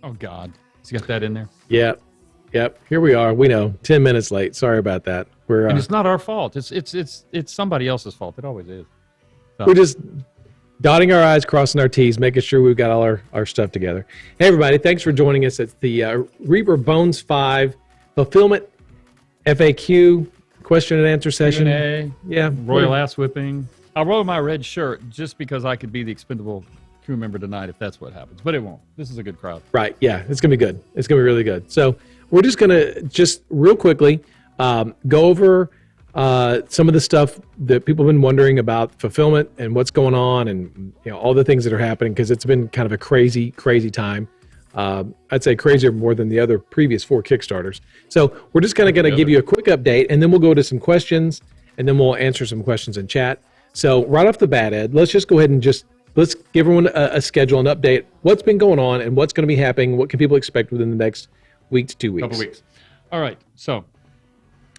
Oh, God. Has he got that in there? Yep. Here we are. We know. 10 minutes late. Sorry about that. And it's not our fault. It's somebody else's fault. It always is. So. We're just dotting our I's, crossing our T's, making sure we've got all our stuff together. Hey, everybody. Thanks for joining us at the Reaper Bones 5 Fulfillment FAQ question and answer session. Q&A, yeah. Royal ass whipping. I'll roll my red shirt just because I could be the expendable crew member tonight if that's what happens. But it won't. This is a good crowd. Right. Yeah. It's going to be good. It's going to be really good. So we're just going to just real quickly go over some of the stuff that people have been wondering about fulfillment and what's going on and all the things that are happening because it's been kind of a crazy time. I'd say crazier more than the other previous 4 Kickstarters. So we're just kind of going to give you a quick update and then we'll go to some questions and then we'll answer some questions in chat. So right off the bat, Ed, let's just go ahead and let's give everyone a schedule and update what's been going on and what's going to be happening. What can people expect within the next week to 2 weeks? Couple weeks. All right. So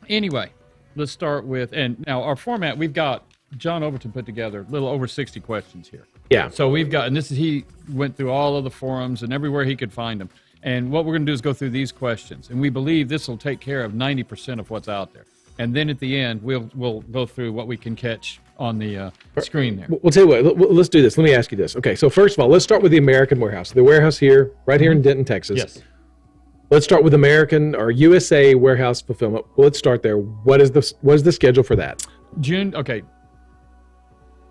anyway, let's start with, and now our format, we've got John Overton put together a little over 60 questions here. Yeah. So we've got, and he went through all of the forums and everywhere he could find them. And what we're going to do is go through these questions. And we believe this will take care of 90% of what's out there. And then at the end, we'll go through what we can catch on the screen there. We'll tell you what, let's do this. Let me ask you this. Okay, so first of all, let's start with the American warehouse. The warehouse here, right here in Denton, Texas. Yes. Let's start with American or USA warehouse fulfillment. Well, let's start there. What is the schedule for that? Okay.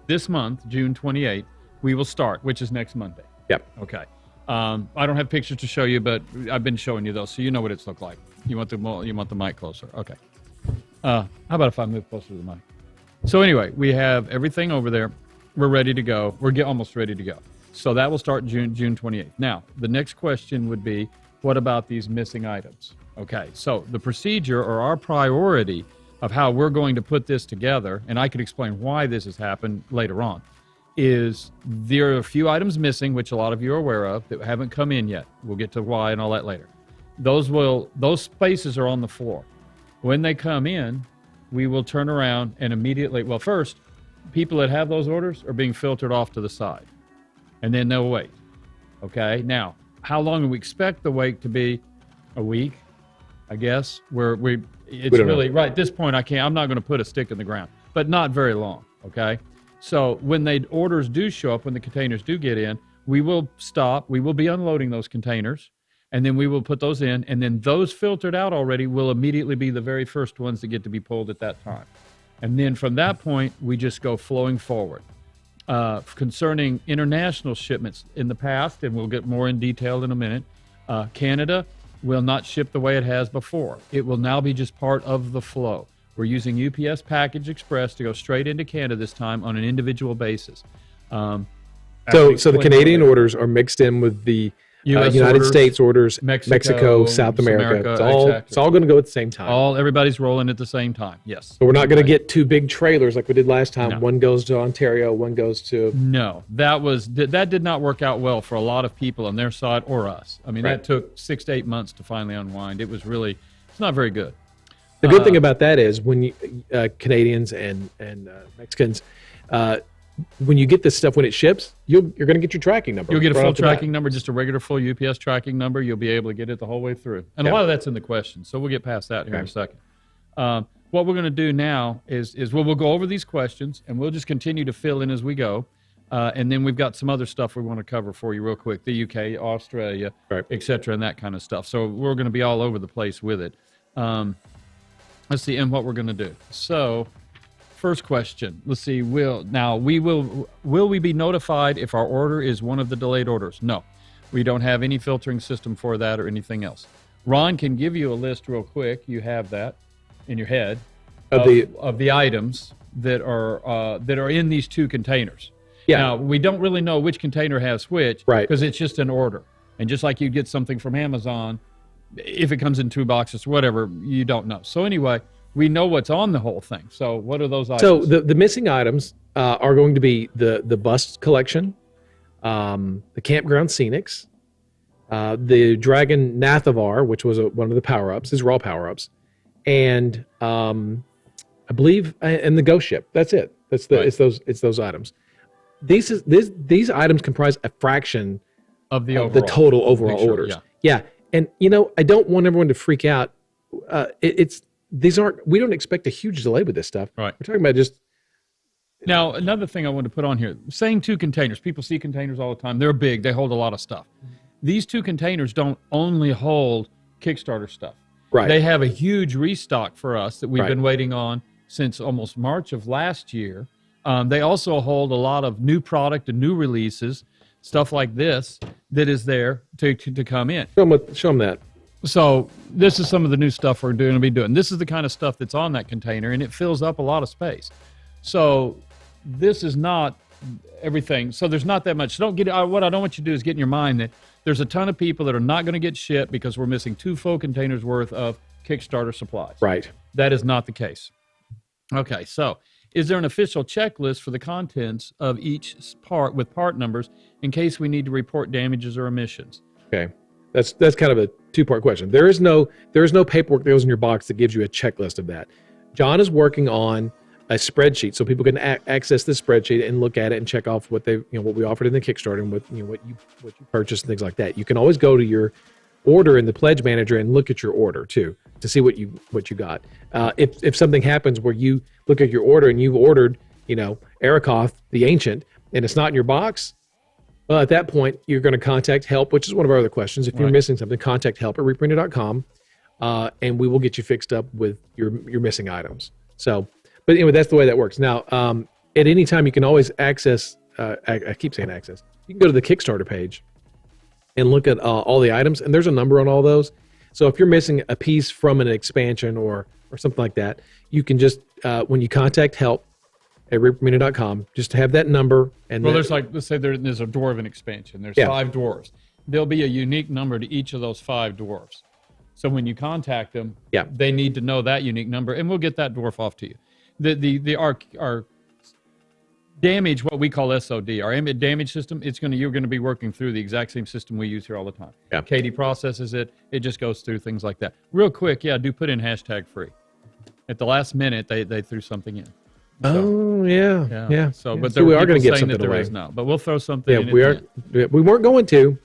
This month, June 28th, we will start, which is next Monday. Yep. Okay. I don't have pictures to show you, but I've been showing you those, so you know what it's looked like. You want the mic closer. Okay. How about if I move closer to the mic? So anyway, we have everything over there. We're ready to go. We're almost ready to go. So that will start June 28th. Now, the next question would be, what about these missing items? Okay, so the procedure or our priority of how we're going to put this together, and I could explain why this has happened later on, is there are a few items missing, which a lot of you are aware of, that haven't come in yet. We'll get to why and all that later. Those spaces are on the floor. When they come in, we will turn around and immediately, well, first, people that have those orders are being filtered off to the side, and then they'll wait. Okay, now, how long do we expect the wait to be? A week, I guess. It's really, right at this point, I'm not going to put a stick in the ground, but not very long, okay? So when orders do show up, when the containers do get in, we will stop, we will be unloading those containers, and then we will put those in, and then those filtered out already will immediately be the very first ones that get to be pulled at that time. And then from that point, we just go flowing forward. Concerning international shipments in the past, and we'll get more in detail in a minute, Canada will not ship the way it has before. It will now be just part of the flow. We're using UPS Package Express to go straight into Canada this time on an individual basis. So the Canadian orders are mixed in with the United orders, States orders, Mexico, South America. It's all going to go at the same time. Everybody's rolling at the same time. Yes. So we're not going to get 2 big trailers like we did last time. No. One goes to Ontario, one goes to. No, that did not work out well for a lot of people on their side or us. I mean, That took 6 to 8 months to finally unwind. It's not very good. The good thing about that is when you Canadians and Mexicans. When you get this stuff when it ships, you're going to get your tracking number. You'll get a full tracking number, just a regular full UPS tracking number. You'll be able to get it the whole way through. And a lot of that's in the question, so we'll get past that here in a second. What we're going to do now is we'll go over these questions, and we'll just continue to fill in as we go. And then we've got some other stuff we want to cover for you real quick, the UK, Australia, et cetera, and that kind of stuff. So we're going to be all over the place with it. Let's see, and what we're going to do. So first question. Let's see. Will we be notified if our order is one of the delayed orders? No, we don't have any filtering system for that or anything else. Ron can give you a list real quick. You have that in your head of the items that are in these 2 containers. Yeah. Now we don't really know which container has which, because it's just an order. And just like you get something from Amazon, if it comes in 2 boxes, whatever, you don't know. So anyway. We know what's on the whole thing. So what are those items? So the missing items are going to be the bust collection, the Campground Scenics, the Dragon Nathavar, which was one of the power-ups. These are all power-ups. And I believe, and the Ghost Ship. That's it. It's those items. These items comprise a fraction of the of the overall. total overall Picture, orders. yeah. Yeah. And, I don't want everyone to freak out. We don't expect a huge delay with this stuff. Right. We're talking about just, Now, another thing I want to put on here, saying 2 containers. People see containers all the time. They're big. They hold a lot of stuff. These 2 containers don't only hold Kickstarter stuff. right. They have a huge restock for us that we've Right. been waiting on since almost March of last year. They also hold a lot of new product and new releases, stuff like this, that is there to come in. Show them that. So this is some of the new stuff we're going to be doing. This is the kind of stuff that's on that container, and it fills up a lot of space. So this is not everything. So there's not that much. So don't get what I don't want you to do is get in your mind that there's a ton of people that are not going to get shit because we're missing 2 full containers worth of Kickstarter supplies. Right. That is not the case. Okay, so is there an official checklist for the contents of each part with part numbers in case we need to report damages or emissions? Okay. That's kind of a 2-part question. There is no paperwork that goes in your box that gives you a checklist of that. John is working on a spreadsheet so people can access this spreadsheet and look at it and check off what what we offered in the Kickstarter and what you purchased and things like that. You can always go to your order in the Pledge Manager and look at your order too to see what you got. If something happens where you look at your order and you've ordered Arakoth the Ancient and it's not in your box, well, at that point you're going to contact help, which is one of our other questions. If you're missing something, contact help at reaperlive.com, and we will get you fixed up with your missing items. So, but anyway, that's the way that works. Now, at any time you can always access. I keep saying access. You can go to the Kickstarter page and look at all the items, and there's a number on all those. So if you're missing a piece from an expansion or something like that, you can just when you contact help at reapermedia.com, just have that number. And there's let's say there's a dwarven expansion. There's 5 dwarves. There'll be a unique number to each of those 5 dwarves. So when you contact them, they need to know that unique number, and we'll get that dwarf off to you. Our damage, what we call SOD, our damage system, you're going to be working through the exact same system we use here all the time. Yeah. Katie processes it. It just goes through things like that. Real quick, do put in #free. At the last minute, they threw something in. So, yeah. So, but so we are going to get something away. But we'll throw something in. We are. We weren't going to.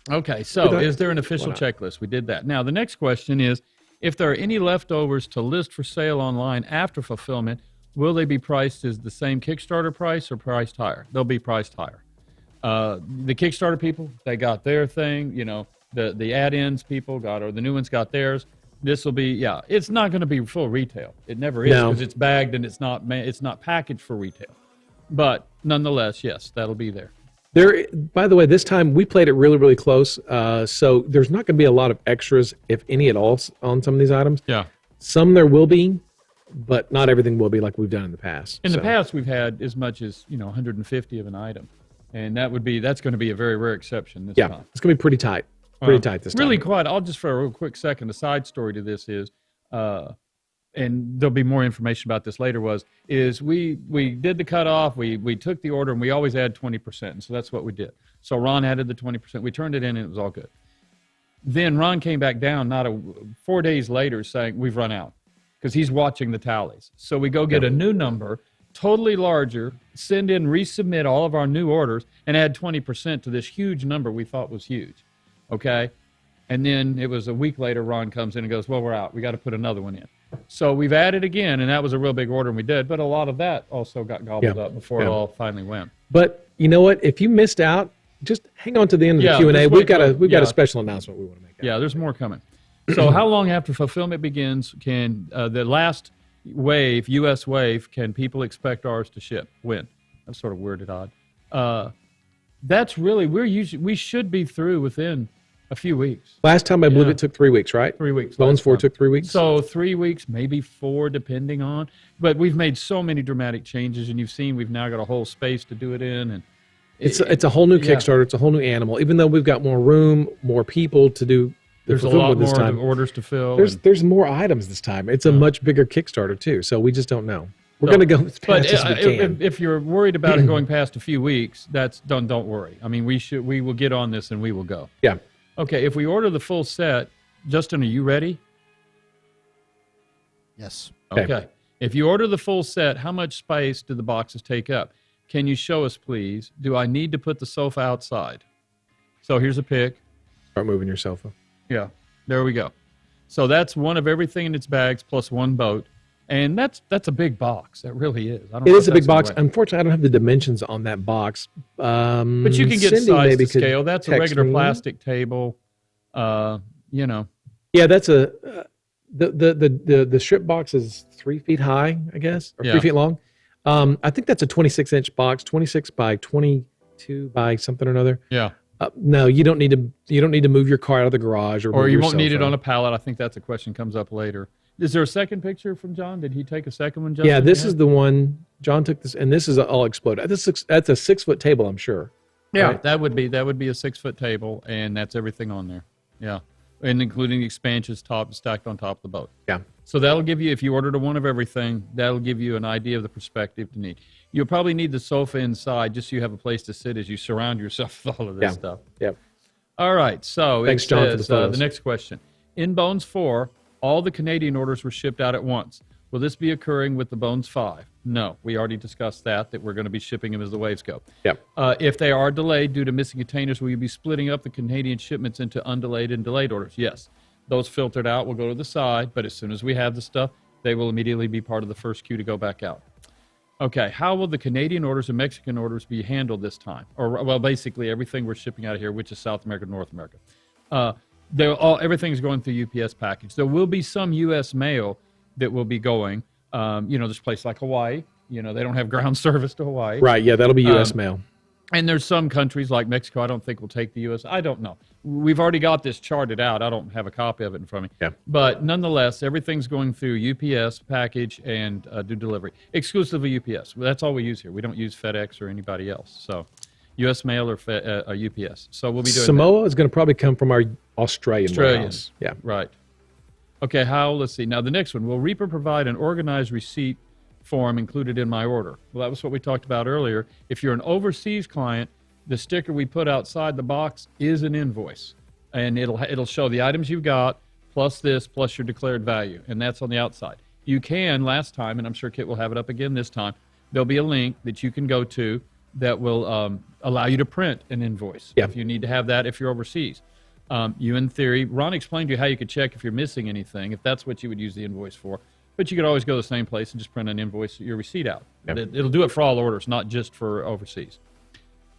Okay, so is there an official checklist? We did that. Now, the next question is, if there are any leftovers to list for sale online after fulfillment, will they be priced as the same Kickstarter price or priced higher? They'll be priced higher. The Kickstarter people, they got their thing. The add-ins people or the new ones got theirs. This will be, it's not going to be full retail. It never is because it's bagged and it's not packaged for retail. But nonetheless, yes, that'll be there. By the way, this time we played it really, really close. So there's not going to be a lot of extras, if any at all, on some of these items. Yeah. Some there will be, but not everything will be like we've done in the past. In the past, we've had as much as 150 of an item, and that's going to be a very rare exception this time. It's going to be pretty tight. Tight this time. Really quiet. I'll just for a real quick second. A side story to this is, and there'll be more information about this later. We did the cutoff. We took the order, and we always add 20%, and so that's what we did. So Ron added the 20%. We turned it in, and it was all good. Then Ron came back down 4 days later saying we've run out because he's watching the tallies. So we go get a new number, totally larger, send in, resubmit all of our new orders, and add 20% to this huge number we thought was huge. Okay? And then it was a week later, Ron comes in and goes, well, we're out. We got to put another one in. So we've added again, and that was a real big order, and we did. But a lot of that also got gobbled up before it all finally went. But you know what? If you missed out, just hang on to the end of the Q&A. We've got a special announcement we want to make. Yeah, there's more coming. So how long after fulfillment begins can the last wave, U.S. wave, can people expect ours to ship? When? That's sort of weird and odd. That's really, we should be through within a few weeks. Last time I believe it took 3 weeks, right? 3 weeks. Bones 4 took 3 weeks. So 3 weeks, maybe 4, depending on. But we've made so many dramatic changes, and you've seen we've now got a whole space to do it in. And it's a whole new Kickstarter. It's a whole new animal. Even though we've got more room, more people to do. There's a lot more orders to fill. There's more items this time. It's a much bigger Kickstarter too. So we just don't know. We're going to go as fast as we can. If you're worried about it going past a few weeks, don't worry. I mean, we will get on this and we will go. Yeah. Okay. If we order the full set, Justin, are you ready? Yes. Okay. If you order the full set, how much space do the boxes take up? Can you show us, please? Do I need to put the sofa outside? So here's a pic. Start moving your cell phone. Yeah, there we go. So that's one of everything in its bags plus one boat. And that's a big box. That really is. I don't It know is if a big that's box. in the way. Unfortunately, I don't have the dimensions on that box. But you can get Cindy size maybe to could scale. That's a text regular me. plastic table. You know. Yeah, that's a the strip box is 3 feet high, I guess, or Yeah. 3 feet long. I think that's a 26-inch box, 26 by 22 by something or another. Yeah. No, you don't need to move your car out of the garage or Or move you your won't cell need it phone. on a pallet. I think that's a question comes up later. Is there a second picture from John? Did he take a second one, Justin? Yeah, this is the one John took this, and this is all exploded. That's a 6-foot table, I'm sure. Yeah, right? that would be a 6-foot table, and that's everything on there. Yeah, and including the expansions stacked on top of the boat. Yeah. So that'll give you, if you ordered a one of everything, that'll give you an idea of the perspective to need. You'll probably need the sofa inside just so you have a place to sit as you surround yourself with all of this stuff. Yeah. All right, so Thanks, it John, for says, the photos. the next question. In Bones 4, all the Canadian orders were shipped out at once. Will this be occurring with the Bones 5? No, we already discussed that we're going to be shipping them as the waves go. Yep. If they are delayed due to missing containers, will you be splitting up the Canadian shipments into undelayed and delayed orders? Yes. Those filtered out will go to the side, but as soon as we have the stuff, they will immediately be part of the first queue to go back out. Okay, how will the Canadian orders and Mexican orders be handled this time? Or, well, basically everything we're shipping out of here, which is South America, North America. Everything's going through UPS package. There will be some U.S. mail that will be going. There's a place like Hawaii. They don't have ground service to Hawaii. Right. Yeah, that'll be U.S. mail. And there's some countries like Mexico I don't think will take the U.S. I don't know. We've already got this charted out. I don't have a copy of it in front of me. Yeah. But nonetheless, everything's going through UPS package and do delivery. Exclusively UPS. That's all we use here. We don't use FedEx or anybody else. So U.S. mail or UPS. So we'll be doing Samoa is going to probably come from our Australian Australian. warehouse. Yeah. Right. Okay, let's see. Now, the next one. Will Reaper provide an organized receipt form included in my order? Well, that was what we talked about earlier. If you're an overseas client, the sticker we put outside the box is an invoice. And it'll show the items you've got, plus this, plus your declared value. And that's on the outside. You can, last time, and I'm sure Kit will have it up again this time, there'll be a link that you can go to that will allow you to print an invoice. Yeah. If you need to have that if you're overseas. You, in theory, Ron explained to you how you could check if you're missing anything, if that's what you would use the invoice for. But you could always go to the same place and just print an invoice, your receipt out. Yep. It'll do it for all orders, not just for overseas.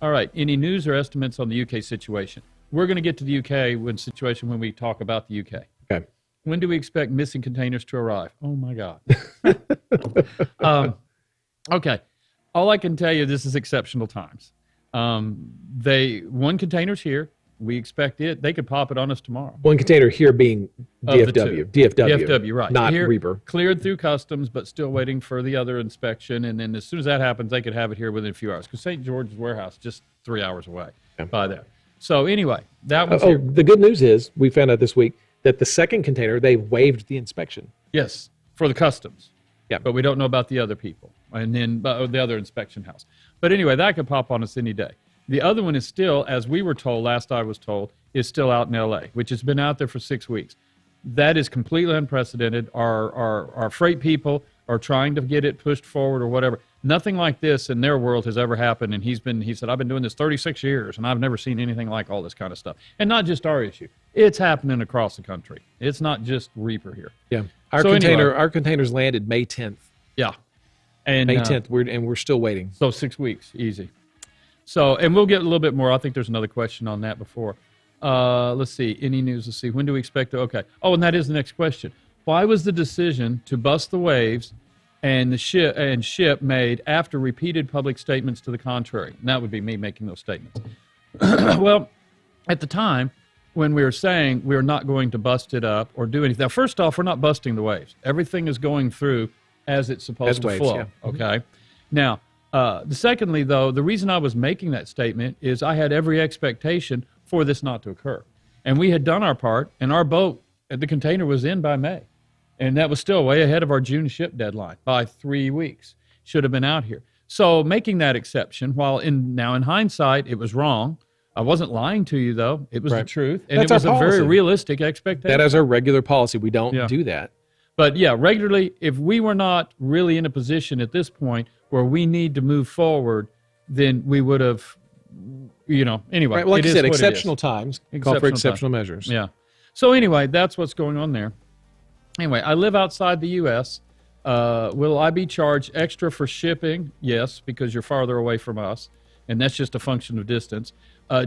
All right. Any news or estimates on the UK situation? We're going to get to the UK when we talk about the UK. Okay. When do we expect missing containers to arrive? Oh, my God. Okay. All I can tell you, this is exceptional times. One container's here. We expect it. They could pop it on us tomorrow. One container here being DFW. DFW, right. Not Here, Reaper. Cleared through customs, but still waiting for the other inspection. And then as soon as that happens, they could have it here within a few hours. Because St. George's warehouse just 3 hours away by there. So anyway, that was here. The good news is we found out this week that the second container, they waived the inspection. Yes, for the customs. Yeah. But we don't know about the other people. And then the other inspection house. But anyway, that could pop on us any day. The other one is still, as we were told, last I was told, is still out in L.A., which has been out there for 6 weeks. That is completely unprecedented. Our freight people are trying to get it pushed forward or whatever. Nothing like this in their world has ever happened. And he said, I've been doing this 36 years, and I've never seen anything like all this kind of stuff. And not just our issue. It's happening across the country. It's not just Reaper here. Yeah. Anyway. Our containers landed May 10th. Yeah. And May 10th, we're still waiting. So 6 weeks, easy. So, and we'll get a little bit more. I think there's another question on that before. Let's see. Any news? Let's see. When do we expect to? Okay. Oh, and that is the next question. Why was the decision to bust the waves and ship made after repeated public statements to the contrary? And that would be me making those statements. Well, at the time when we were saying we're not going to bust it up or do anything. Now, first off, we're not busting the waves. Everything is going through as it's supposed to flow. Yeah. Okay. Now, secondly, though, the reason I was making that statement is I had every expectation for this not to occur. And we had done our part, and our boat, the container was in by May. And that was still way ahead of our June ship deadline by 3 weeks. Should have been out here. So making that exception, while in hindsight, it was wrong. I wasn't lying to you, though. It was the truth. And That's it was our a very policy. realistic expectation. That is our regular policy. We don't do that. But yeah, regularly, if we were not really in a position at this point where we need to move forward, then we would have anyway. Right. Well, like it you is said, what it is. exceptional times call for exceptional measures. Yeah. So anyway, that's what's going on there. Anyway, I live outside the U.S. Will I be charged extra for shipping? Yes, because you're farther away from us, and that's just a function of distance.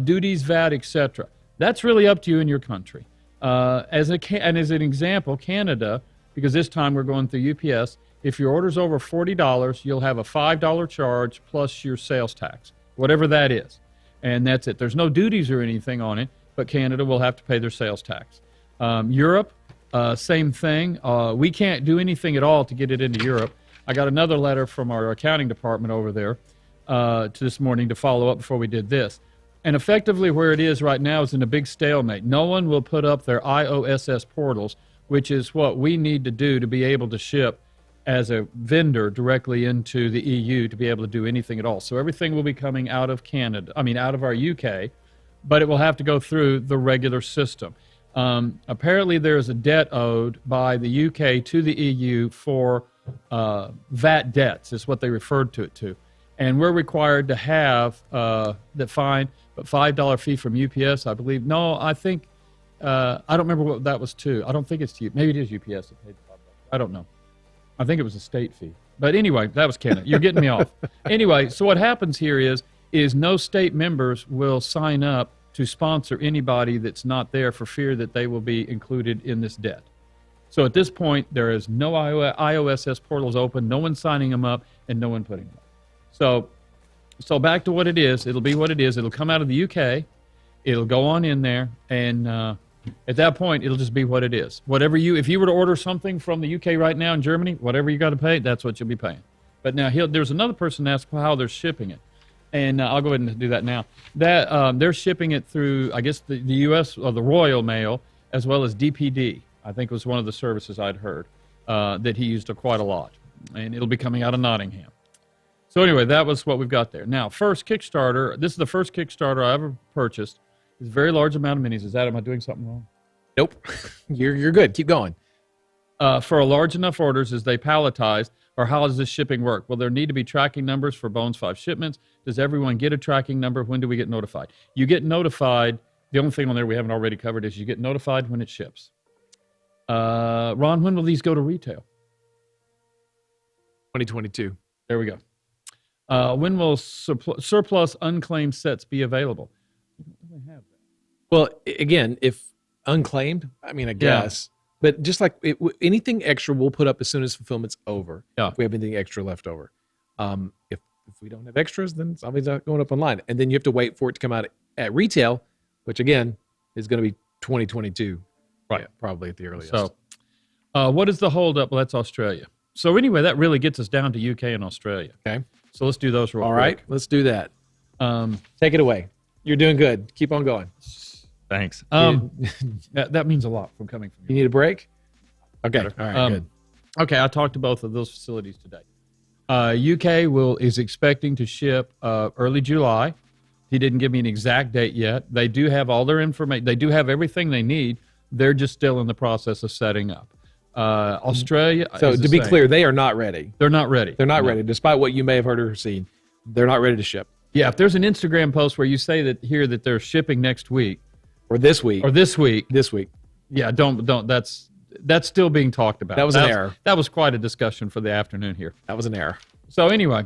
Duties, VAT, etc. That's really up to you in your country. As an example, Canada, because this time we're going through UPS, if your order's over $40, you'll have a $5 charge plus your sales tax, whatever that is. And that's it. There's no duties or anything on it, but Canada will have to pay their sales tax. Europe, same thing. We can't do anything at all to get it into Europe. I got another letter from our accounting department over there this morning to follow up before we did this. And effectively where it is right now is in a big stalemate. No one will put up their IOSS portals, which is what we need to do to be able to ship as a vendor directly into the EU to be able to do anything at all. So everything will be coming out of out of our UK, but it will have to go through the regular system. Apparently there is a debt owed by the UK to the EU for VAT debts, is what they referred to it to. And we're required to have the fine, but $5 fee from UPS, I believe. No, I think, I don't remember what that was to. I don't think it's to you. Maybe it is UPS that paid the $5. I don't know. I think it was a state fee. But anyway, that was Canada. You're getting me off. Anyway, so what happens here is no state members will sign up to sponsor anybody that's not there for fear that they will be included in this debt. So at this point, there is no IOSS portals open, no one signing them up, and no one putting them up. So back to what it is. It'll be what it is. It'll come out of the UK. It'll go on in there, and at that point, it'll just be what it is. If you were to order something from the UK right now in Germany, whatever you got to pay, that's what you'll be paying. But now there's another person asked how they're shipping it, and I'll go ahead and do that now. That they're shipping it through, I guess, the U.S. or the Royal Mail, as well as DPD. I think was one of the services I'd heard that he used quite a lot, and it'll be coming out of Nottingham. So anyway, that was what we've got there. Now, first Kickstarter. This is the first Kickstarter I ever purchased. It's a very large amount of minis. Am I doing something wrong? Nope. You're good. Keep going. For a large enough orders as they palletize, or how does this shipping work? Will there need to be tracking numbers for Bones 5 shipments? Does everyone get a tracking number? When do we get notified? You get notified. The only thing on there we haven't already covered is you get notified when it ships. Ron, when will these go to retail? 2022. There we go. When will surplus unclaimed sets be available? We don't have that. Well, again, if unclaimed, I guess. Yeah. But just like anything extra, we'll put up as soon as fulfillment's over. Yeah. If we have anything extra left over. If we don't have extras, then it's obviously not going up online. And then you have to wait for it to come out at retail, which again is going to be 2022. Right. Yeah, probably at the earliest. So, what is the holdup? Well, that's Australia. So anyway, that really gets us down to UK and Australia. Okay. So let's do those real quick. All right, let's do that. Take it away. You're doing good. Keep on going. Thanks. That means a lot from coming from you. You need a break? Okay. Better. All right, good. Okay, I talked to both of those facilities today. UK is expecting to ship early July. He didn't give me an exact date yet. They do have all their information. They do have everything they need. They're just still in the process of setting up. Australia. So to be clear, they are not ready. They're not ready. They're not ready, despite what you may have heard or seen. They're not ready to ship. Yeah, if there's an Instagram post where you say that they're shipping next week or this week, yeah, don't. That's still being talked about. That was an error. That was quite a discussion for the afternoon here. That was an error. So anyway,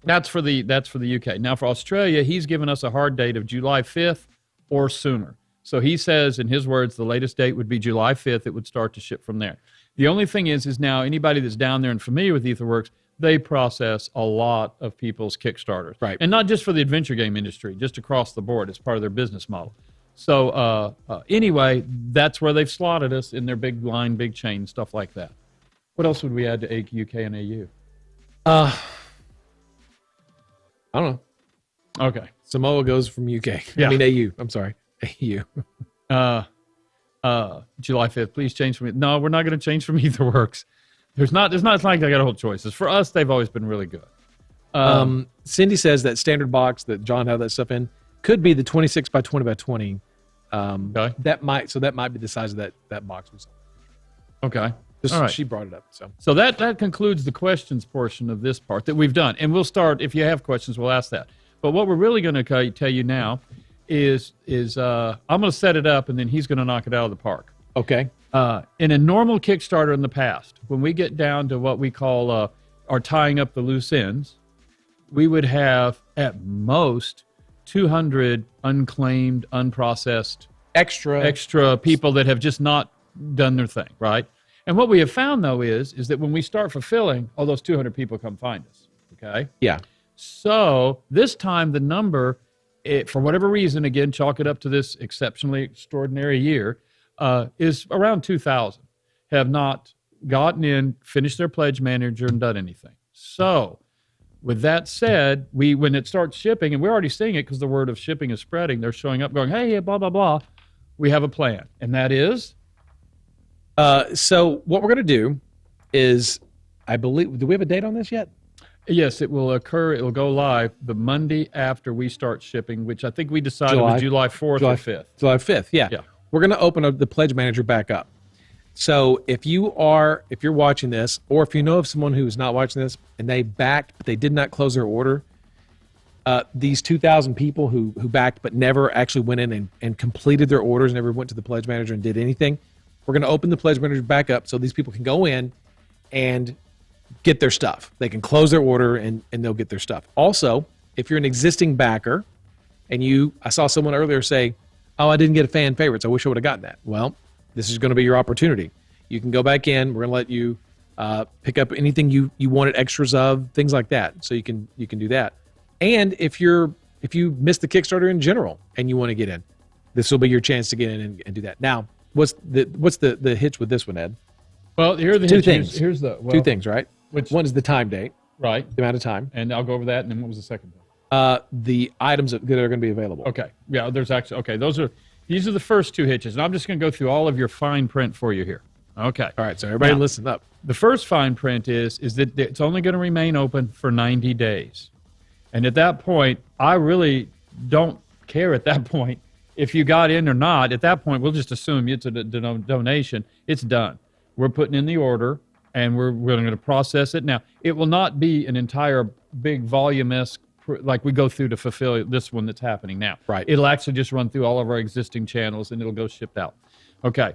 that's for the UK. Now for Australia, he's given us a hard date of July 5th or sooner. So he says, in his words, the latest date would be July 5th. It would start to ship from there. The only thing is now anybody that's down there and familiar with EtherWorks, they process a lot of people's Kickstarters. Right. And not just for the adventure game industry, just across the board. It's part of their business model. So anyway, that's where they've slotted us in their big line, big chain, stuff like that. What else would we add to UK and AU? I don't know. Okay. Samoa goes from UK. Yeah. I mean AU. I'm sorry. AU. July 5th. Please change from it. No, we're not going to change from EtherWorks. It's not like I got a whole choices. For us, they've always been really good. Cindy says that standard box that John had that stuff in could be the 26 by 20 by 20. Okay. That might be the size of that box. Okay. All right. She brought it up. So that concludes the questions portion of this part that we've done. And we'll start, if you have questions, we'll ask that. But what we're really going to tell you now is I'm going to set it up, and then he's going to knock it out of the park. Okay. In a normal Kickstarter in the past, when we get down to what we call our tying up the loose ends, we would have at most 200 unclaimed, unprocessed, extra people that have just not done their thing, right? And what we have found, though, is that when we start fulfilling, all those 200 people come find us, okay? Yeah. So this time the number, for whatever reason, again, chalk it up to this exceptionally extraordinary year, is around 2,000 have not gotten in, finished their pledge manager, and done anything. So with that said, when it starts shipping, and we're already seeing it because the word of shipping is spreading, they're showing up going, hey, blah, blah, blah. We have a plan, and that is? So what we're going to do is, I believe, do we have a date on this yet? Yes, it will occur. It will go live the Monday after we start shipping, which I think we decided was July 4th or 5th. July 5th, yeah. We're going to open up the pledge manager back up. So if you're watching this, or if you know of someone who is not watching this and they backed but they did not close their order, these 2,000 people who backed but never actually went in and completed their orders, never went to the pledge manager and did anything, we're going to open the pledge manager back up so these people can go in and get their stuff. They can close their order and they'll get their stuff. Also, if you're an existing backer and I saw someone earlier say, oh, I didn't get a fan favorites. I wish I would have gotten that. Well, this is going to be your opportunity. You can go back in. We're going to let you pick up anything you wanted extras of, things like that. So you can do that. And if you missed the Kickstarter in general and you want to get in, this will be your chance to get in and do that. Now, what's the hitch with this one, Ed? Well, here are the two things. Here's the two things, right? One is the time date, right? The amount of time, and I'll go over that. And then what was the second thing? The items that are going to be available. Okay, yeah. These are the first two hitches, and I'm just going to go through all of your fine print for you here. Okay. All right. So everybody, listen up. The first fine print is that it's only going to remain open for 90 days, and at that point, I really don't care. At that point, if you got in or not, at that point, we'll just assume it's a donation. It's done. We're putting in the order, and we're going to process it. Now, it will not be an entire big volume-esque like we go through to fulfill this one that's happening now. Right. It'll actually just run through all of our existing channels, and it'll go shipped out. Okay.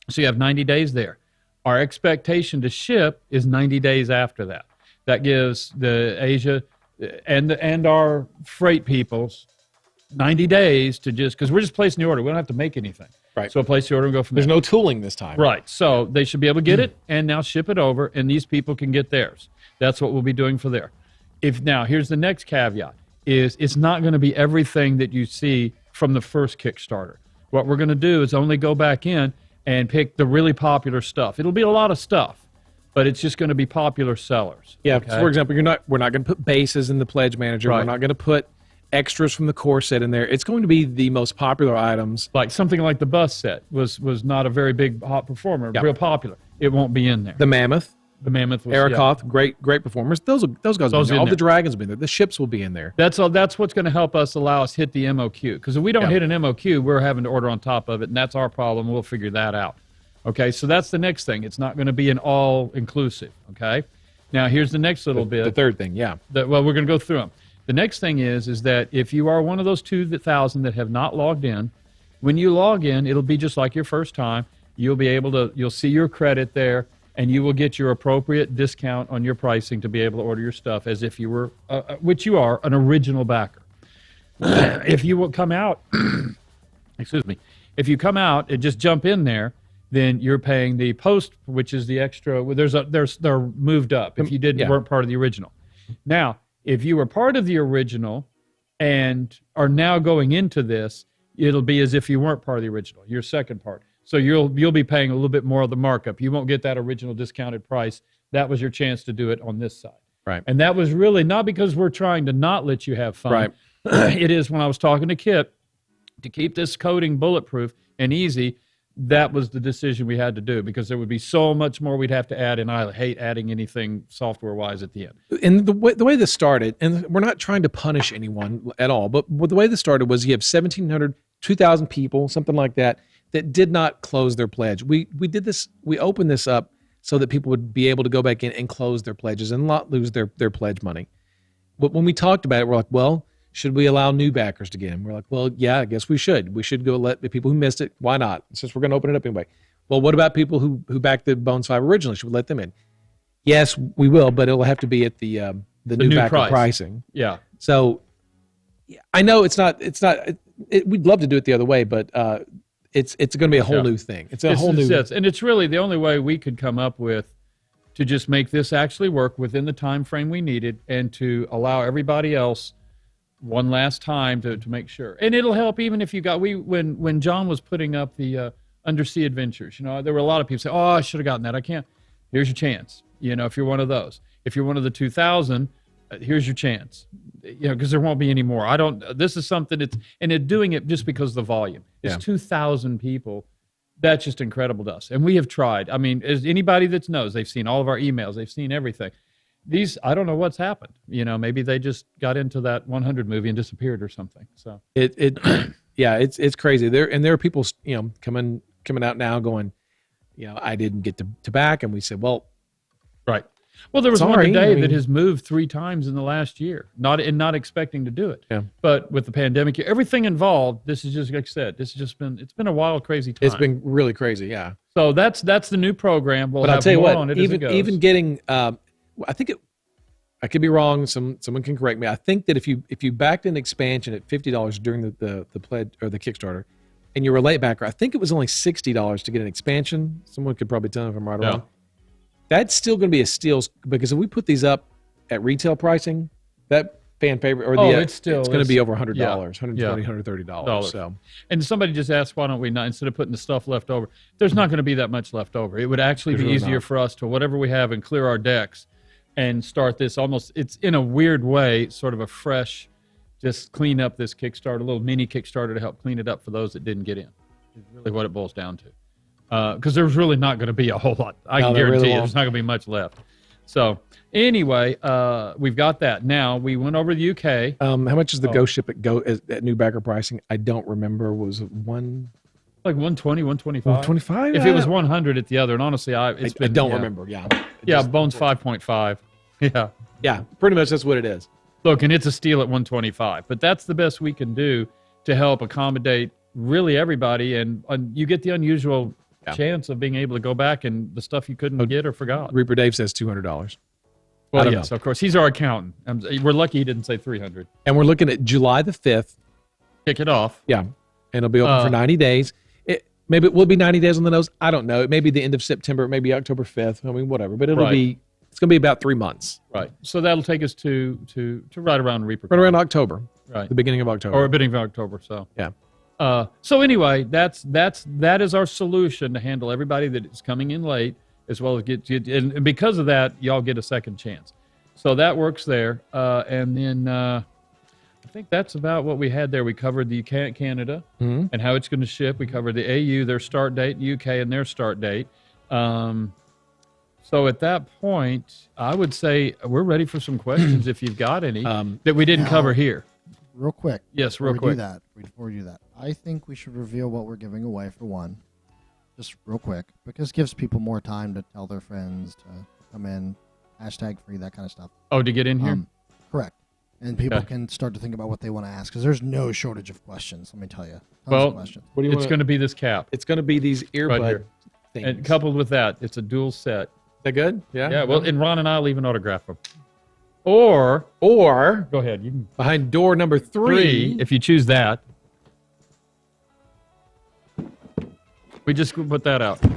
So you have 90 days there. Our expectation to ship is 90 days after that. That gives the Asia and our freight peoples 90 days to because we're just placing the order. We don't have to make anything. Right. So place the order and go from there. There's no tooling this time. Right. So they should be able to get it and now ship it over, and these people can get theirs. That's what we'll be doing for there. Now, here's the next caveat, is it's not going to be everything that you see from the first Kickstarter. What we're going to do is only go back in and pick the really popular stuff. It'll be a lot of stuff, but it's just going to be popular sellers. Yeah, okay? so for example, we're not going to put bases in the pledge manager. Right. We're not going to put extras from the core set in there. It's going to be the most popular items. Like something like the bus set was not a very big hot performer, real popular. It won't be in there. The Mammoth. The Mammoth was Arakoth, great performers. Those guys will be in there. All the dragons will be in there. The ships will be in there. That's what's going to help us allow us hit the MOQ. Because if we don't hit an MOQ, we're having to order on top of it, and that's our problem. We'll figure that out. Okay, so that's the next thing. It's not going to be an all-inclusive. Okay, now here's the next little bit. The third thing, yeah. We're going to go through them. The next thing is that if you are one of those 2,000 that have not logged in, when you log in, it'll be just like your first time. You'll see your credit there, and you will get your appropriate discount on your pricing to be able to order your stuff as if you were, which you are, an original backer. If you will come out, excuse me, if you come out and just jump in there, then you're paying the post, which is the extra. They're moved up if you weren't part of the original. Now, if you were part of the original and are now going into this, it'll be as if you weren't part of the original, your second part. So you'll be paying a little bit more of the markup. You won't get that original discounted price. That was your chance to do it on this side. Right. And that was really not because we're trying to not let you have fun. Right. It is when I was talking to Kip, to keep this coding bulletproof and easy, that was the decision we had to do because there would be so much more we'd have to add, and I hate adding anything software-wise at the end. And the way this started, and we're not trying to punish anyone at all, but the way this started was you have 1,700, 2,000 people, something like that did not close their pledge. We did this. We opened this up so that people would be able to go back in and close their pledges and not lose their pledge money. But when we talked about it, we're like, well, should we allow new backers to get in? We're like, well, yeah, I guess we should. We should go let the people who missed it. Why not? Since we're going to open it up anyway. Well, what about people who backed the Bones 5 originally? Should we let them in? Yes, we will, but it'll have to be at the new backer pricing. Yeah. So I know it's not. We'd love to do it the other way, but it's going to be a whole new thing. It's a whole new. And it's really the only way we could come up with to just make this actually work within the time frame we needed, and to allow everybody else one last time to make sure. And it'll help even if you got when John was putting up the Undersea Adventures. There were a lot of people say, "Oh, I should have gotten that. I can't." Here's your chance. If you're one of those. If you're one of the 2,000, here's your chance. Because there won't be any more. This is something and they're doing it just because of the volume. It's 2,000 people. That's just incredible to us. And we have tried. I mean, as anybody that knows, they've seen all of our emails. They've seen everything. I don't know what's happened. Maybe they just got into that 100 movie and disappeared or something. So it's crazy. There are people, coming out now going, I didn't get to back. And we said, well, right. Well, there was one today that has moved 3 times in the last year, not expecting to do it. Yeah. But with the pandemic, everything involved, this is just like I said, it's been a wild, crazy time. It's been really crazy, yeah. So that's the new program. We'll but have I'll tell you more what, on it as it goes. even getting, I could be wrong. Someone can correct me. I think that if you backed an expansion at $50 during the pledge or the Kickstarter, and you were a late backer, I think it was only $60 to get an expansion. Someone could probably tell me if I'm right or wrong. That's still going to be a steal, because if we put these up at retail pricing, that fan favorite it's going to be over $100, $120, $130. So, and somebody just asked, why don't we not, instead of putting the stuff left over? There's not going to be that much left over. It would actually be easier for us to whatever we have and clear our decks and start this almost. It's in a weird way, sort of a fresh, just clean up this Kickstarter, a little mini Kickstarter to help clean it up for those that didn't get in. Is really what it boils down to. Because there's really not going to be a whole lot. I can guarantee you there's not going to be much left. So anyway, we've got that. Now, we went over the UK. How much is the Ghost Ship at new backer pricing? I don't remember. Was it like 120, 125? 125? If it was 100 at the other. And honestly, I don't remember. Yeah. Bones 5.5. Yeah. Yeah, pretty much that's what it is. Look, and it's a steal at 125. But that's the best we can do to help accommodate really everybody. And you get the unusual chance of being able to go back and the stuff you couldn't get or forgot. Reaper Dave says $200. Well, yes, of course. He's our accountant. We're lucky he didn't say 300. And we're looking at July the 5th. Kick it off. Yeah. And it'll be open for 90 days. Maybe it will be 90 days on the nose. I don't know. It may be the end of September. It may be October 5th. I mean, whatever. But it's going to be about 3 months. Right. So that'll take us to right around Reaper. Right around October. Right. The beginning of October. Or beginning of October. So. Yeah. So anyway, that is our solution to handle everybody that is coming in late, as well as and because of that, y'all get a second chance. So that works there. And then I think that's about what we had there. We covered the Canada and how it's going to ship. We covered the AU, their start date, UK, and their start date. So at that point, I would say we're ready for some questions if you've got any that we didn't cover here. Real quick. Yes, real quick. Before we do that, I think we should reveal what we're giving away for one. Just real quick, because it gives people more time to tell their friends to come in, #free, that kind of stuff. Oh, to get in here? Correct. And people can start to think about what they want to ask, because there's no shortage of questions, let me tell you. Tons of questions. It's going to be this cap. It's going to be these earbud things. And coupled with that, it's a dual set. Is that good? Yeah. Yeah, well, and Ron and I will even autograph them. Or go ahead. You can behind door number 3, if you choose that. We just put that out. How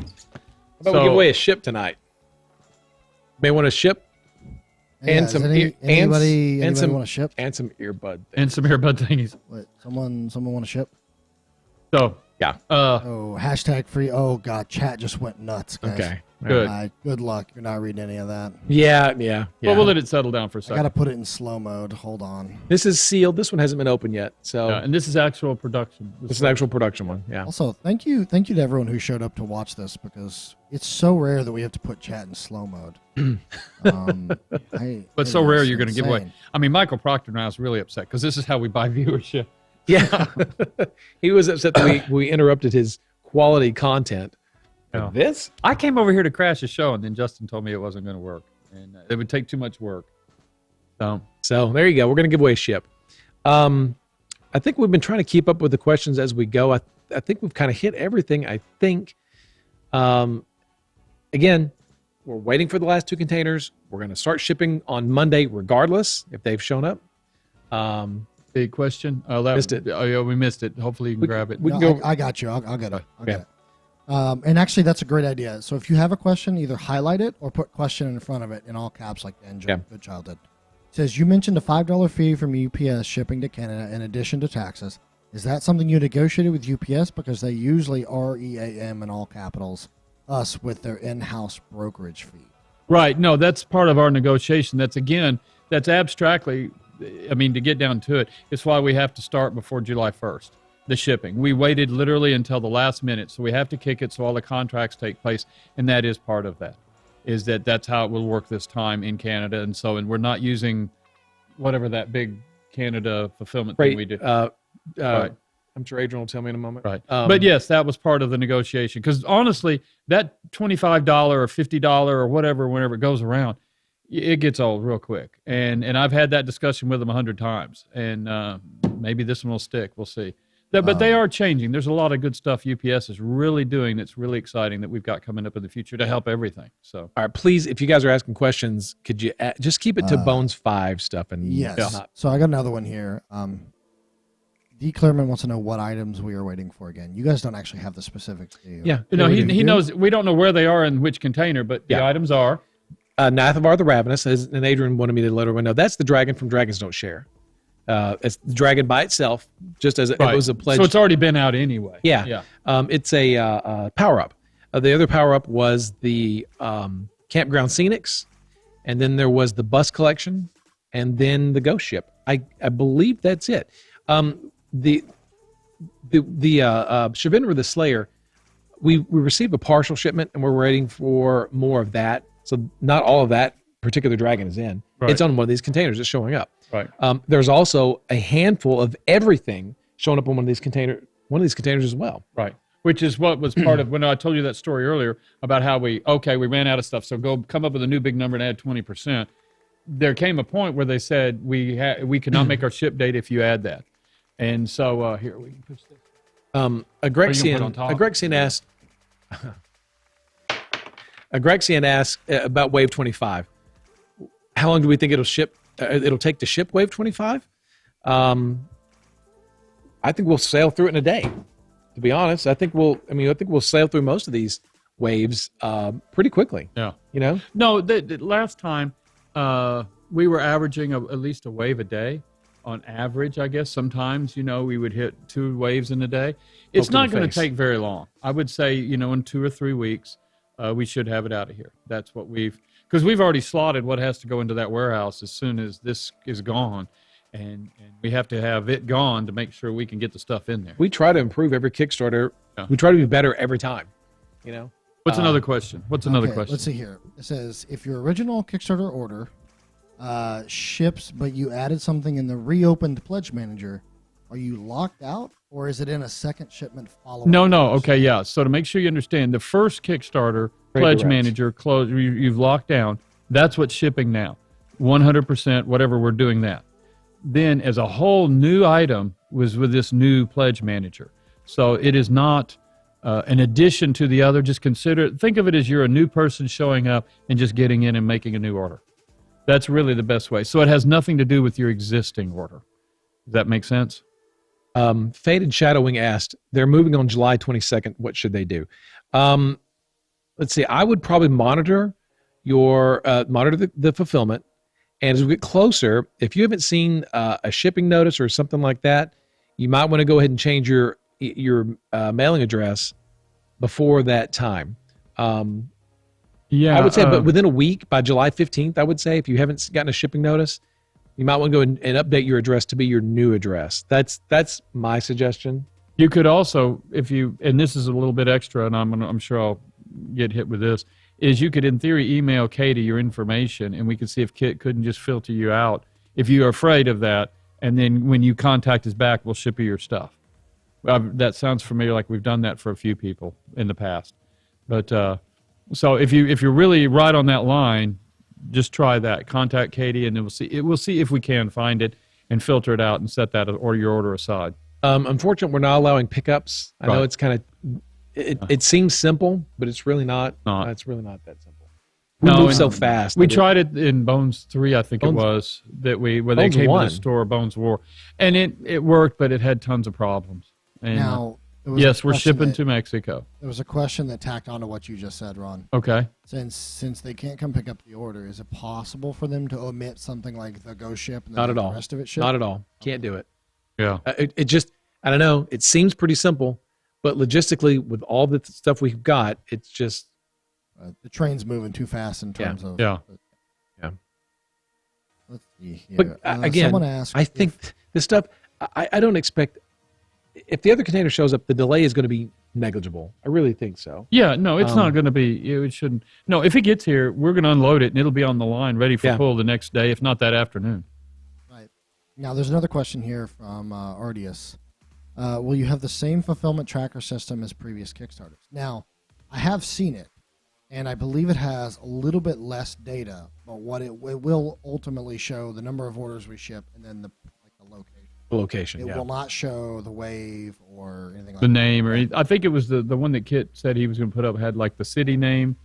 about we give away a ship tonight? May want a ship and some anybody want a ship and some earbud things. And some earbud thingies. Wait, someone want a ship? So yeah. #free. Oh God, chat just went nuts, guys. Okay. Good. Good luck. You're not reading any of that. Yeah. Well, we'll let it settle down for a second. I got to put it in slow mode. Hold on. This is sealed. This one hasn't been opened yet. So. And this is actual production. This is an actual production one. Yeah. Also, thank you to everyone who showed up to watch this, because it's so rare that we have to put chat in slow mode. But so rare you're going to give away. I mean, Michael Proctor now is really upset because this is how we buy viewership. Yeah. He was upset that we interrupted his quality content. Yeah. This? I came over here to crash a show, and then Justin told me it wasn't going to work, and it would take too much work. So there you go. We're going to give away a ship. I think we've been trying to keep up with the questions as we go. I think we've kind of hit everything. I think, again, we're waiting for the last 2 containers. We're going to start shipping on Monday, regardless if they've shown up. Big question. Missed it. Oh, yeah, we missed it. Hopefully you can grab it. We can No, go. I got you. I'll get it. I'll Okay. get it. And actually, that's a great idea. So if you have a question, either highlight it or put question in front of it in all caps like Dan Goodchild did. It says, you mentioned a $5 fee from UPS shipping to Canada in addition to taxes. Is that something you negotiated with UPS? Because they usually REAM in all capitals us with their in-house brokerage fee. Right. No, that's part of our negotiation. That's abstractly, I mean, to get down to it, it's why we have to start before July 1st, the shipping. We waited literally until the last minute, so we have to kick it so all the contracts take place, and that is part of that, is that's how it will work this time in Canada. And we're not using whatever that big Canada fulfillment thing we do. Right. I'm sure Adrian will tell me in a moment. Right. But yes, that was part of the negotiation. Because honestly, that $25 or $50 or whatever, whenever it goes around, it gets old real quick. And I've had that discussion with them 100 times. And maybe this one will stick. We'll see. But they are changing. There's a lot of good stuff UPS is really doing that's really exciting that we've got coming up in the future to help everything. So, all right, please, if you guys are asking questions, could you just keep it to Bones 5 stuff? And Yes. So I got another one here. D. Clearman wants to know what items we are waiting for again. You guys don't actually have the specifics, do you? Yeah. No, he knows. We don't know where they are in which container, but the items are. Nathavar the Ravenous, and Adrian wanted me to let everyone know, that's the dragon from Dragons Don't Share. It's the dragon by itself, just as it was a pledge. So it's already been out anyway. Yeah. It's a power-up. The other power-up was the Campground Scenics, and then there was the bus collection, and then the ghost ship. I believe that's it. The Shavindra the Slayer, we received a partial shipment, and we're waiting for more of that. So not all of that particular dragon is in. Right. It's on one of these containers. It's showing up. Right. There's also a handful of everything showing up on one of these containers as well. Right. Which is what was part of when I told you that story earlier about how we ran out of stuff. So go come up with a new big number and add 20%. There came a point where they said we cannot make our ship date if you add that. And so here we can push this. Agrexian asked about Wave 25. How long do we think it'll take to ship Wave 25? I think we'll sail through it in a day. To be honest, I think we'll sail through most of these waves pretty quickly. Yeah. You know? No, the last time we were averaging at least a wave a day. On average, I guess sometimes, we would hit 2 waves in a day. It's not going to take very long. I would say, in 2 or 3 weeks, we should have it out of here. That's what because we've already slotted what has to go into that warehouse as soon as this is gone. And we have to have it gone to make sure we can get the stuff in there. We try to improve every Kickstarter. Yeah. We try to be better every time, What's another question? Question? Let's see here. It says, if your original Kickstarter order ships, but you added something in the reopened pledge manager, are you locked out, or is it in a second shipment following? No. Okay, yeah. So to make sure you understand, the first Kickstarter pledge manager closed. You've locked down. That's what's shipping now, 100%. Whatever we're doing that. Then, as a whole new item, was with this new pledge manager. So it is not an addition to the other. Just think of it as you're a new person showing up and just getting in and making a new order. That's really the best way. So it has nothing to do with your existing order. Does that make sense? Faded Shadowwing asked, they're moving on July 22nd. What should they do? Let's see. I would probably monitor the fulfillment. And as we get closer, if you haven't seen a shipping notice or something like that, you might want to go ahead and change your mailing address before that time. Yeah, I would say, but within a week, by July 15th, I would say, if you haven't gotten a shipping notice, you might want to go and update your address to be your new address. That's my suggestion. You could also, and this is a little bit extra, and I'm sure I'll get hit with this, is you could, in theory, email Katie your information, and we could see if Kit couldn't just filter you out if you are afraid of that, and then when you contact us back, we'll ship you your stuff. That sounds familiar, like we've done that for a few people in the past. But so if you're really right on that line, just try that. Contact Katie, and we'll see if we can find it, and filter it out and set that or your order aside. Unfortunately, we're not allowing pickups. I know Right. it's kind of it seems simple, but it's really not. Not. It's really not that simple. We No, move and so fast. We that tried it in Bones 3, I think Bones- it was, where they Bones came to 1. the store, Bones War, and it worked, but it had tons of problems. And, Now, there was a yes, we're question shipping that- to Mexico. There was a question that tacked onto what you just said, Ron. Okay. Since they can't come pick up the order, is it possible for them to omit something like the go ship and then Not at the all. rest of it ship? Not at all. Can't do it. Yeah. It just, I don't know. It seems pretty simple, but logistically, with all the stuff we've got, it's just The train's moving too fast in terms of. Yeah. Yeah. Let's see here. But again, someone asked. I think this stuff. I don't expect if the other container shows up, the delay is going to be negligible. I really think so. Yeah, no, it's not going to be. It shouldn't. No, if it gets here, we're going to unload it, and it'll be on the line, ready for Yeah. pull the next day, if not that afternoon. Right. Now, there's another question here from Ardius. Will you have the same fulfillment tracker system as previous Kickstarters? Now, I have seen it, and I believe it has a little bit less data, but what it will ultimately show the number of orders we ship and then the location. The location. It Yeah. will not show the wave or anything like The that. name, or I think it was the one that Kit said he was going to put up had like the city name,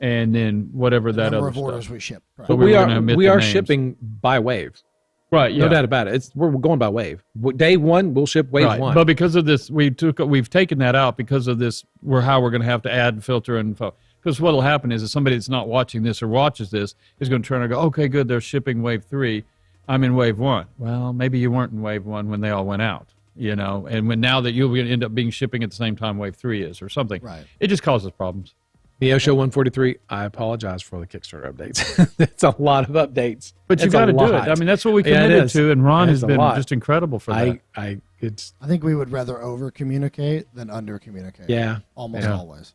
and then whatever The that number other of stuff. orders we ship. Correct. But But we were are gonna omit we the are names. shipping by wave. Right. Yeah. No doubt about it. We're going by wave. Day one, we'll ship wave Right. one. But because of this, we've taken that out because of this. We're going to have to add filter info. Because what will happen is somebody that's not watching this or watches this is going to turn and go, okay, good, they're shipping wave 3. I'm in wave 1. Well, maybe you weren't in wave 1 when they all went out, and now that you'll end up being shipping at the same time wave 3 is or something. Right. It just causes problems. Neoshow 143, I apologize for the Kickstarter updates. That's a lot of updates. But you That's got a to do it. lot. I mean, that's what we Yeah, it committed is. to, and Ron It has is a been lot. just incredible for that. It's I think we would rather over communicate than under communicate. yeah. Almost Yeah. always.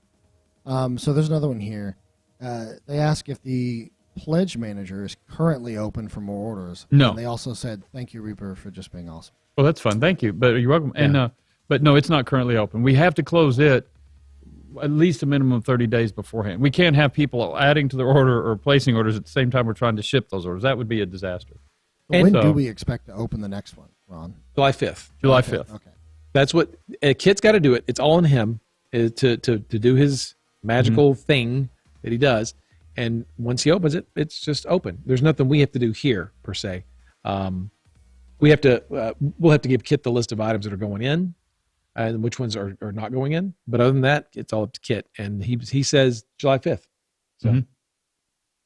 So there's another one here. They ask if the pledge manager is currently open for more orders. No. And they also said, thank you, Reaper, for just being awesome. Well, that's fun. Thank you. But you're welcome. And but no, it's not currently open. We have to close it at least a minimum of 30 days beforehand. We can't have people adding to their order or placing orders at the same time we're trying to ship those orders. That would be a disaster. So when so- do we expect to open the next one, Ron? July 5th. July 5th. Okay. That's what Kit's got to do it. It's all on him to do his magical thing that he does. And once he opens it, it's just open. There's nothing we have to do here per se. We'll have to give Kit the list of items that are going in and which ones are not going in. But other than that, it's all up to Kit. And he says July 5th. So,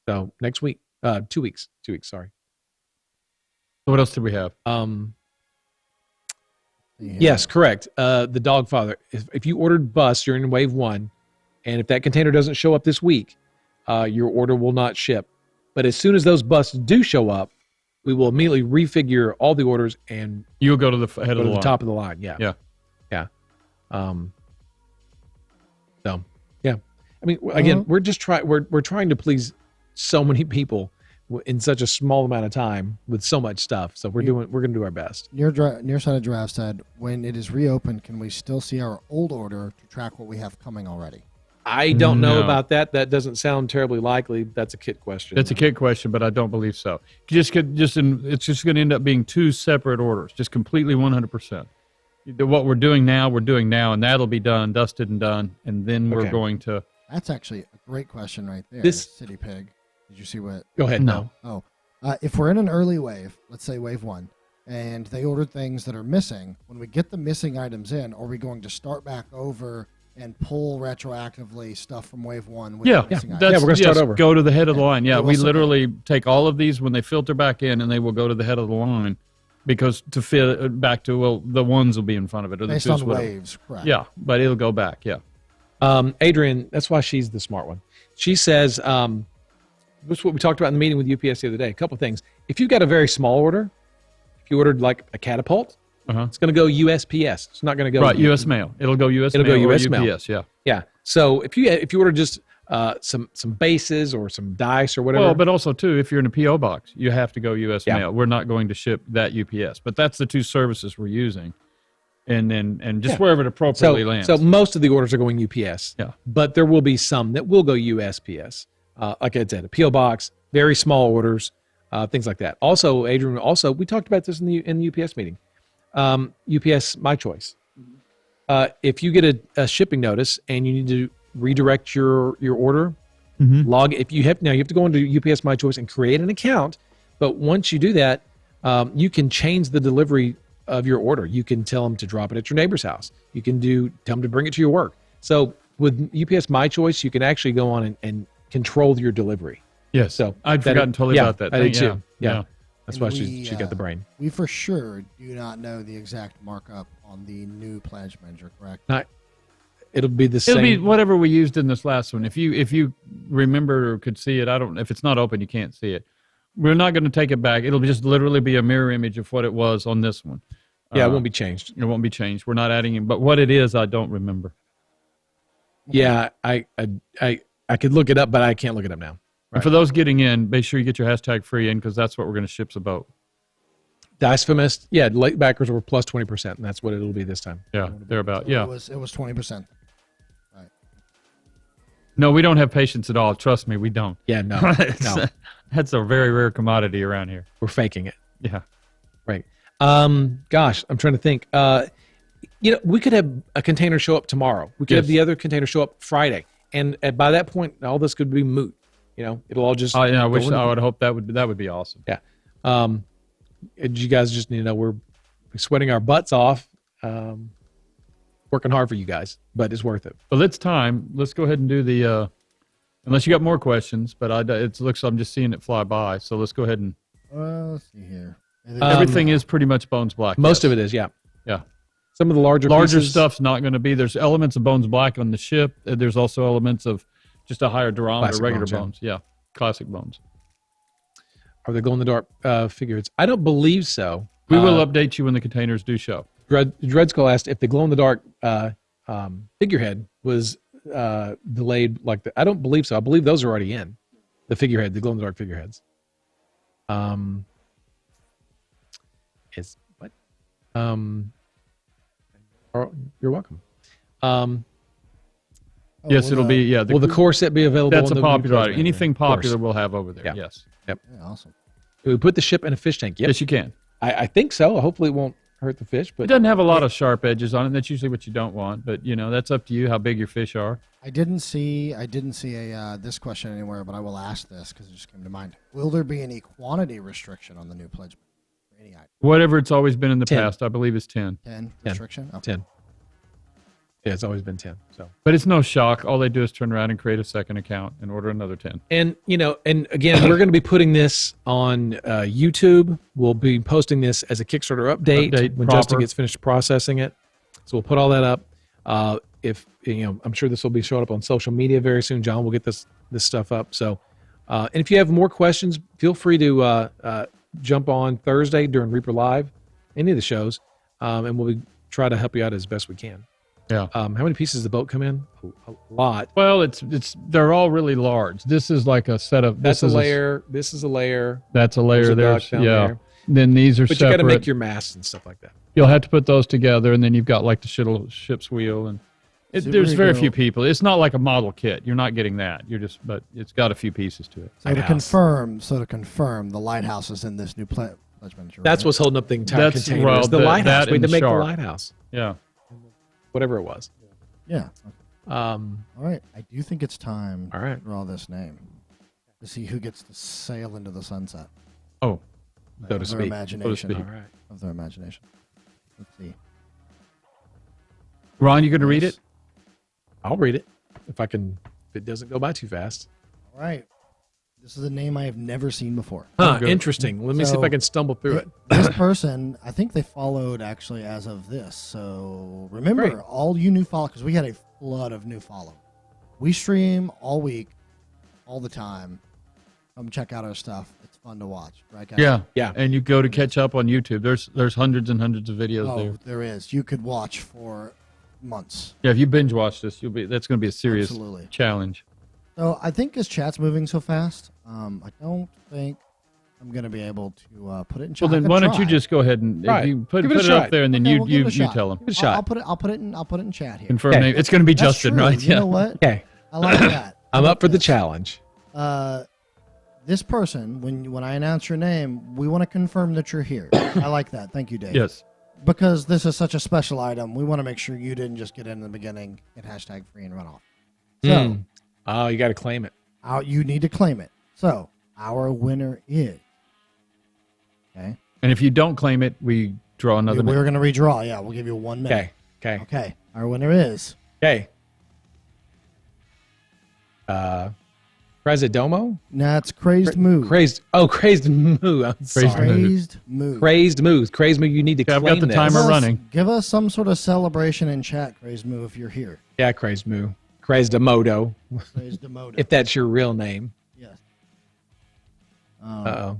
so next week, 2 weeks, sorry. So what else did we have? Yes, correct. The Dogfather. If you ordered bus, you're in wave 1, and if that container doesn't show up this week, your order will not ship. But as soon as those buses do show up, we will immediately refigure all the orders and You'll go to the head go of to the the line. top of the line. Yeah. Yeah. So yeah. I mean, again, we're just we're trying to please so many people in such a small amount of time with so much stuff. So we're going to do our best. Nearsighted Giraffe said, when it is reopened, can we still see our old order to track what we have coming already? I don't know No. about that. That doesn't sound terribly likely. That's a Kit question. That's a Kit question, but I don't believe so. It's just going to end up being 2 separate orders, just completely 100%. What we're doing now, and that'll be done, dusted and done, and then we're Okay. going to. That's actually a great question right there. This- City Pig. Did you see what? Go ahead. No. Oh, if we're in an early wave, let's say wave 1, and they ordered things that are missing, when we get the missing items in, are we going to start back over and pull retroactively stuff from wave 1 with the missing items? we're gonna start over. Go to the head of the line. Yeah, They we will literally take all of these when they filter back in, and they will go to the head of the line, because to fit back to the ones will be in front of it, or the Based twos, on whatever. waves, correct. Yeah, but it'll go back. Yeah. Adrian, that's why she's the smart one. She says, this is what we talked about in the meeting with UPS the other day. A couple things. If you've got a very small order, if you ordered like a catapult, it's going to go USPS. It's not going to go Right, U.S. mail. It'll go U.S. It'll mail go or US mail. UPS. Yeah. Yeah. So if you order just some bases or some dice or whatever, Well, but also too, if you're in a PO box, you have to go U.S. Yeah. mail. We're not going to ship that UPS, but that's the 2 services we're using, and just Yeah. wherever it appropriately lands. so most of the orders are going UPS. Yeah. But there will be some that will go USPS. Like I said, a PO box, very small orders. things like that. Also, Adrian, we talked about this in the UPS meeting. UPS My Choice. If you get a shipping notice and you need to redirect your order, log. If you have to go into UPS My Choice and create an account. But once you do that, you can change the delivery of your order. You can tell them to drop it at your neighbor's house. You can tell them to bring it to your work. So with UPS My Choice, you can actually go on and control your delivery. Yes. So I'd forgotten totally about that. I did too. Yeah. Yeah. That's why she got the brain. We for sure do not know the exact markup on the new pledge manager, correct? It'll be the same. It'll be whatever we used in this last one. If you remember or could see it, if it's not open, you can't see it. We're not going to take it back. It'll just literally be a mirror image of what it was on this one. Yeah, it won't be changed. It won't be changed. We're not adding it, but what it is, I don't remember. Yeah, I could look it up, but I can't look it up now. Right. And for those getting in, make sure you get your hashtag free in because that's what we're going to ship's a boat. Dicefamous, late backers were plus 20%, and that's what it'll be this time. Yeah, they're about. Yeah, it was 20%. Right. No, we don't have patience at all. Trust me, we don't. Yeah, no. That's a very rare commodity around here. We're faking it. Yeah. Right. Gosh, I'm trying to think. We could have a container show up tomorrow. We could have the other container show up Friday, and by that point, all this could be moot. It'll all just. I would hope that would be awesome. Yeah. You guys just need to know we're sweating our butts off, working hard for you guys, but it's worth it. Well, it's time. Let's go ahead and do the. Unless you got more questions, but I'm just seeing it fly by. So let's go ahead and. Let's see here. Everything is pretty much Bones Black. Most of it is, yeah. Yeah. Some of the larger pieces, stuff's not going to be. There's elements of Bones Black on the ship. There's also elements of just a higher diameter, regular bones. Yeah, classic bones. Are they glow in the dark figures? I don't believe so. We will update you when the containers do show. Dreadskull asked if the glow in the dark figurehead was delayed like that. I don't believe so. I believe those are already in the figurehead, the glow in the dark figureheads. Is what? You're welcome. Yes, it'll be. Yeah. Will the core set be available? That's a popular item. Anything popular we'll have over there. Yeah. Yes. Yep. Yeah, awesome. We put the ship in a fish tank. Yep. Yes, you can. I think so. Hopefully, it won't hurt the fish. But it doesn't have a lot of sharp edges on it. That's usually what you don't want. But that's up to you how big your fish are. I didn't see a this question anywhere, but I will ask this because it just came to mind. Will there be any quantity restriction on the new pledge for any item? Whatever it's always been in the 10. past, I believe is 10. 10 restriction. Okay. 10. Yeah, it's always been 10. So, but it's no shock. All they do is turn around and create a second account and order another 10. And and again, we're going to be putting this on YouTube. We'll be posting this as a Kickstarter update when Justin gets finished processing it. So we'll put all that up. If I'm sure this will be showing up on social media very soon. John will get this stuff up. So, and if you have more questions, feel free to jump on Thursday during Reaper Live, any of the shows, and we'll try to help you out as best we can. Yeah. How many pieces does the boat come in? A lot. Well, they're all really large. This is like a set of. That's a layer. This is a layer. That's a layer. There's there. Then these are but separate. You got to make your masts and stuff like that. You'll have to put those together, and then you've got like the ship's wheel, and there's very few people. It's not like a model kit. You're not getting that. But it's got a few pieces to it. So to confirm, the lighthouse is in this new pledge manager. That's what's holding up the entire container. Well, the lighthouse. We had to make the lighthouse. Yeah. Whatever it was. Yeah. All right. I do think it's time all right. to draw this name to see who gets to sail into the sunset. Oh, so to speak. Imagination. All right. Of their imagination. Let's see. Ron, you going to read it? I'll read it if it doesn't go by too fast. All right. This is a name I have never seen before. Interesting. Let me see if I can stumble through it. This person, I think they followed actually as of this. So remember, all you new follow, because we had a flood of new follow. We stream all week, all the time. Come check out our stuff. It's fun to watch, right, guys? Yeah. And you go to catch up on YouTube. There's hundreds and hundreds of videos there. There is. You could watch for months. Yeah, if you binge watch this, that's going to be a serious challenge. So I think as chat's moving so fast, I don't think I'm going to be able to put it in chat. Well, then why don't you just go ahead and you put it up there, and then you tell them. Give it a shot. I'll put it in chat here. Confirm name. It's going to be Justin, right? You know what? Okay. I like that. I'm up for the challenge. this person, when I announce your name, we want to confirm that you're here. I like that. Thank you, Dave. Yes. Because this is such a special item, we want to make sure you didn't just get in the beginning, hit hashtag free and run off. So, Oh, you got to claim it. you need to claim it. So, our winner is. Okay. And if you don't claim it, we draw another. We're going to redraw. Yeah, we'll give you 1 minute. Okay. Our winner is. Okay. Presidomo? That's Crazed Moo. Crazed Moo. I'm sorry. Crazed Moo. Crazed Moo. You need to Okay, I've claim got the this. timer running. Give us some sort of celebration in chat, Crazed Moo, if you're here. Yeah, Crazed Moo. Crazed Amodo, Crazed Demodo. if that's your real name. Yes. Uh-oh.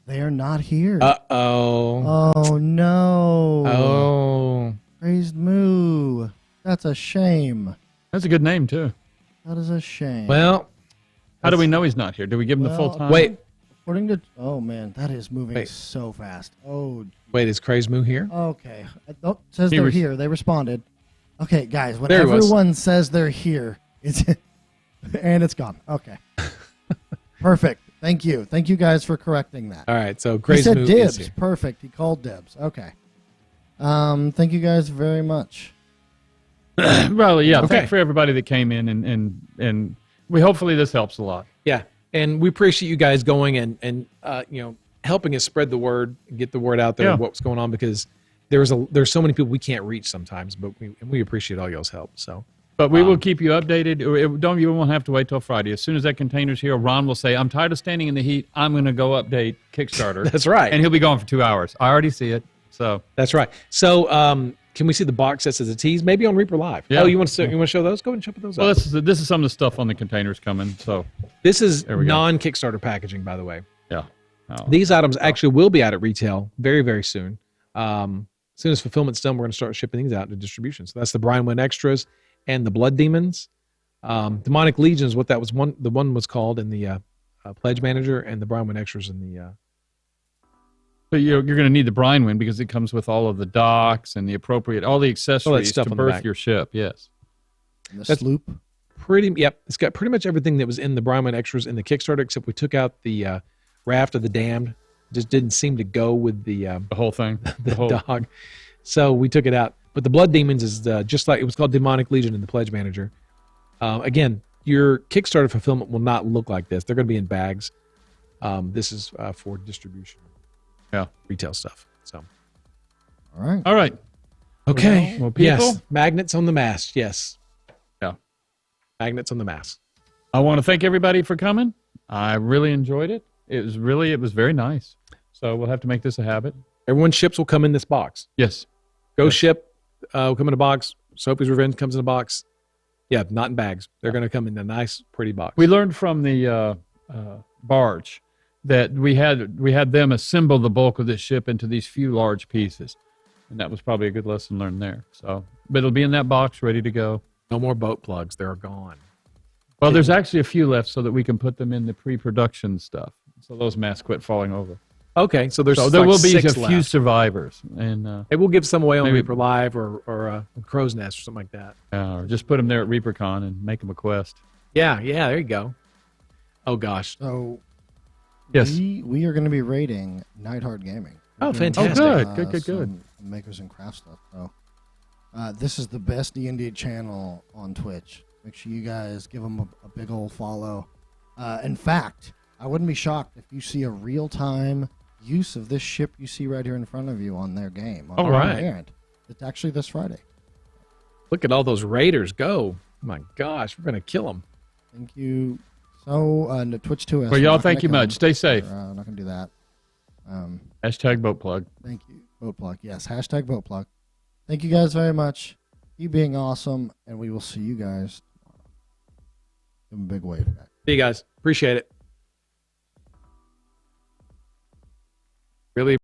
They are not here. Uh-oh. Oh, no. Oh. Crazed Moo. That's a shame. That's a good name too. That is a shame. Well, How do we know he's not here? Do we give him the full time? wait. According to... Oh, man. That is moving Wait. so fast. Oh, Wait, is Crazed Moo here? okay. Oh, it says they're here. They responded. Okay, guys. When There he was. everyone says they're here, it's... and it's gone. Okay. Perfect. Thank you. Thank you guys for correcting that. All right, so He Crazed said Moo is dibs. here. Perfect. He called dibs. Okay. Thank you guys very much. Well, yeah. Okay. Thank you for everybody that came in, and we hopefully this helps a lot. Yeah, and we appreciate you guys going and helping us spread the word, get the word out there Yeah. of what's going on, because there's so many people we can't reach sometimes, but we appreciate all y'all's help. So But we will keep you updated. You won't have to wait till Friday. As soon as that container's here, Ron will say, "I'm tired of standing in the heat. I'm going to go update Kickstarter." that's right. And he'll be gone for 2 hours. I already see it. So That's right. So can we see the box sets as a tease? Maybe on Reaper Live. Yeah. Oh, you want to show those? Go ahead and show those well, up. this is some of the stuff on the containers coming. So This is There we go. non-Kickstarter packaging, by the way. yeah. Oh. These items actually will be out at retail very, very soon. As soon as fulfillment's done, we're going to start shipping these out to distribution. So that's the Brian Wynn Extras and the Blood Demons. Demonic Legion is what that was. The one was called in the Pledge Manager, and the Brian Wynn Extras in the... But you're going to need the brine win because it comes with all of the docks and the appropriate, all the accessories stuff to on the birth back. your ship. Yes. And the That's- sloop. It's got pretty much everything that was in the Brian Wynn Extras in the Kickstarter, except we took out the Raft of the Damned. Just didn't seem to go with the The whole thing. the The whole, dog. So we took it out. But the Blood Demons is just like it was called Demonic Legion in the Pledge Manager. Again, your Kickstarter fulfillment will not look like this. They're going to be in bags. This is for distribution. Yeah. Retail stuff. So All right. All right. okay. Well, people? Yes. Magnets on the mast. Yes. Yeah. Magnets on the mast. I want to thank everybody for coming. I really enjoyed it. It was very nice. So we'll have to make this a habit. Everyone's ships will come in this box. Yes. Ghost ship will come in a box. Sophie's Revenge comes in a box. Yeah, not in bags. They're going to come in a nice, pretty box. We learned from the barge that we had them assemble the bulk of this ship into these few large pieces, and that was probably a good lesson learned there. So, but it'll be in that box, ready to go. No more boat plugs. They're gone. Well, there's actually a few left, so that we can put them in the pre-production stuff, so those masks quit falling over. Okay, so there's So there like will be a 6 few left. survivors, and Hey, we'll give some away on Maybe- Reaper Live or Crow's Nest or something like that. or just put them there at ReaperCon and make them a quest. Yeah, there you go. Oh gosh. So Yes. we are going to be rating Nightheart Gaming. Oh, We're doing, fantastic. Oh, good. some makers and craft stuff. So this is the best D&D channel on Twitch. Make sure you guys give them a big old follow. In fact, I wouldn't be shocked if you see a real-time use of this ship you see right here in front of you on their game. All right. Errant. It's actually this Friday. Look at all those raiders go. My gosh, we're going to kill them. Thank you. So, the Twitch 2S. Well, y'all, thank you much. Stay safe. I'm not going to do that. Hashtag boat plug. Thank you. Boat plug. Yes. Hashtag boat plug. Thank you guys very much. You being awesome. And we will see you guys tomorrow. Give them a big wave, guys. See you guys. Appreciate it. Really